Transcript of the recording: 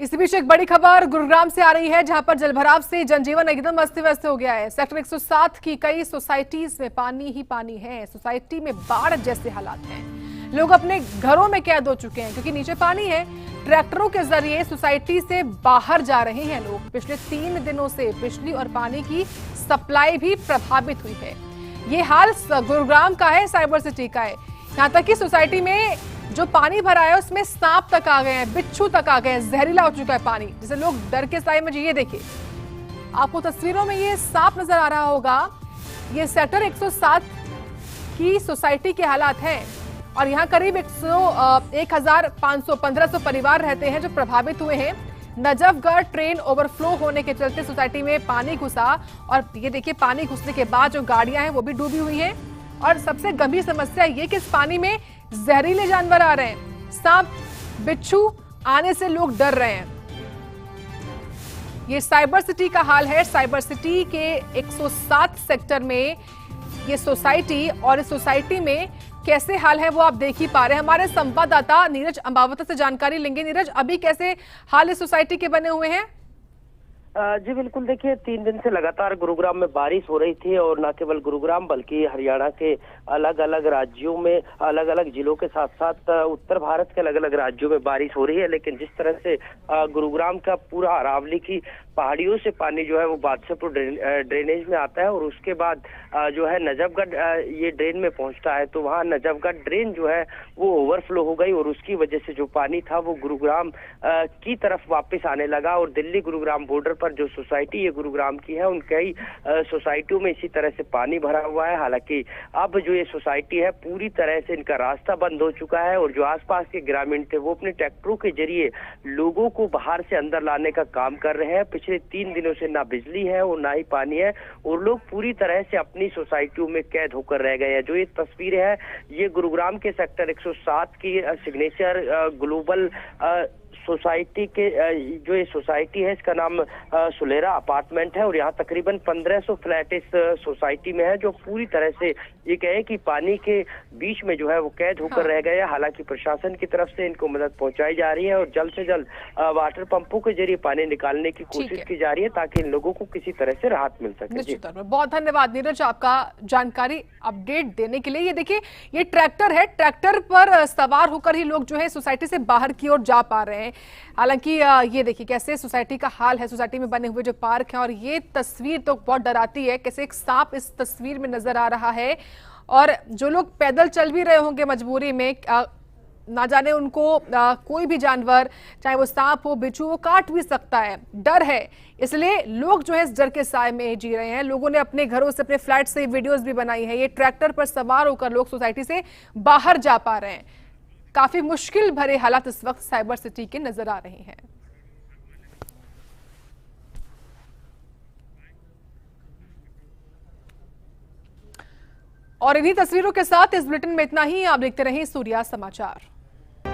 इसी बीच एक बड़ी खबर गुरुग्राम से आ रही है, जहां पर जलभराव से जनजीवन एकदम अस्त व्यस्त हो गया है। सेक्टर 107 की कई सोसाइटीज में पानी ही पानी है। सोसाइटी में बाढ़ जैसे हालात हैं। लोग अपने घरों में कैद हो चुके हैं क्योंकि नीचे पानी है। ट्रैक्टरों के जरिए सोसाइटी से बाहर जा रहे हैं लोग। पिछले 3 दिनों से बिजली और पानी की सप्लाई भी प्रभावित हुई है। ये हाल गुरुग्राम का है, साइबर सिटी का है। यहाँ तक कि सोसाइटी में जो पानी भरा है उसमें सांप तक आ गए हैं, बिच्छू तक आ गए हैं, जहरीला हो चुका है पानी, जिसे लोग डर के साए में ये देखिए, आपको तस्वीरों में ये सांप नजर आ रहा होगा। ये सेक्टर 107 की सोसाइटी के हालात हैं और यहाँ करीब 1500 परिवार रहते हैं जो प्रभावित हुए हैं। नजफगढ़ ट्रेन ओवरफ्लो होने के चलते सोसाइटी में पानी घुसा और ये देखिए, पानी घुसने के बाद जो गाड़ियां हैं वो भी डूबी हुई हैं। और सबसे गंभीर समस्या ये कि इस पानी में जहरीले जानवर आ रहे हैं। सांप, बिच्छू आने से लोग डर रहे हैं। ये साइबर सिटी का हाल है। साइबर सिटी के 107 सेक्टर में ये सोसाइटी, और इस सोसाइटी में कैसे हाल है वो आप देख ही पा रहे हैं। हमारे संवाददाता नीरज अंबावत से जानकारी लेंगे। नीरज, अभी कैसे हाल इस सोसाइटी के बने हुए हैं? जी बिल्कुल, देखिए 3 दिन से लगातार गुरुग्राम में बारिश हो रही थी और न केवल गुरुग्राम बल्कि हरियाणा के अलग अलग राज्यों में, अलग अलग जिलों के साथ साथ उत्तर भारत के अलग अलग राज्यों में बारिश हो रही है। लेकिन जिस तरह से गुरुग्राम का पूरा अरावली की पहाड़ियों से पानी जो है वो बादशाहपुर ड्रेनेज में आता है और उसके बाद जो है नजफगढ़ ये ड्रेन में पहुंचता है, तो वहाँ नजफगढ़ ड्रेन जो है वो ओवरफ्लो हो गई और उसकी वजह से जो पानी था वो गुरुग्राम की तरफ वापस आने लगा। और दिल्ली गुरुग्राम बॉर्डर पर जो सोसाइटी ये गुरुग्राम की है, उन कई सोसाइटियों में इसी तरह से पानी भरा हुआ है। हालांकि अब जो ये सोसाइटी है पूरी तरह से इनका रास्ता बंद हो चुका है और जो आसपास के ग्रामीण थे वो अपने ट्रैक्टरों के जरिए लोगों को बाहर से अंदर लाने का काम कर रहे हैं। पिछले 3 दिनों से ना बिजली है और ना ही पानी है और लोग पूरी तरह से अपनी सोसाइटियों में कैद होकर रह गए हैं। जो ये तस्वीर है ये गुरुग्राम के सेक्टर 107 की सिग्नेचर ग्लोबल सोसाइटी के जो ये सोसाइटी है इसका नाम सुलेरा अपार्टमेंट है और यहाँ तकरीबन 1500 फ्लैट इस सोसाइटी में है जो पूरी तरह से ये कहे कि पानी के बीच में जो है वो कैद होकर रह गए। हालांकि प्रशासन की तरफ से इनको मदद पहुंचाई जा रही है और जल्द से जल्द वाटर पंपों के जरिए पानी निकालने की कोशिश की जा रही है ताकि इन लोगों को किसी तरह से राहत मिल सके। निश्चित तौर पर बहुत धन्यवाद नीरज आपका जानकारी अपडेट देने के लिए। ये देखिए, ये ट्रैक्टर है, ट्रैक्टर पर सवार होकर ही लोग जो है सोसाइटी से बाहर की ओर जा पा रहे हैं। हालांकि ये देखिए कैसे सोसाइटी का हाल है, सोसाइटी में बने हुए जो पार्क हैं, और ये तस्वीर तो बहुत डराती है। कैसे एक सांप इस तस्वीर में नजर आ रहा है और जो लोग पैदल चल भी रहे होंगे मजबूरी में, ना जाने उनको कोई भी जानवर, चाहे वो सांप हो, बिच्छू, वो काट भी सकता है। डर है, इसलिए लोग जो है इस डर के साए में जी रहे हैं। लोगों ने अपने घरों से, अपने फ्लैट से वीडियोस भी बनाई है। ये ट्रैक्टर पर सवार होकर लोग सोसाइटी से बाहर जा पा रहे हैं। काफी मुश्किल भरे हालात इस वक्त साइबर सिटी के नजर आ रहे हैं। और इन्हीं तस्वीरों के साथ इस बुलेटिन में इतना ही। आप देखते रहिए सूर्या समाचार।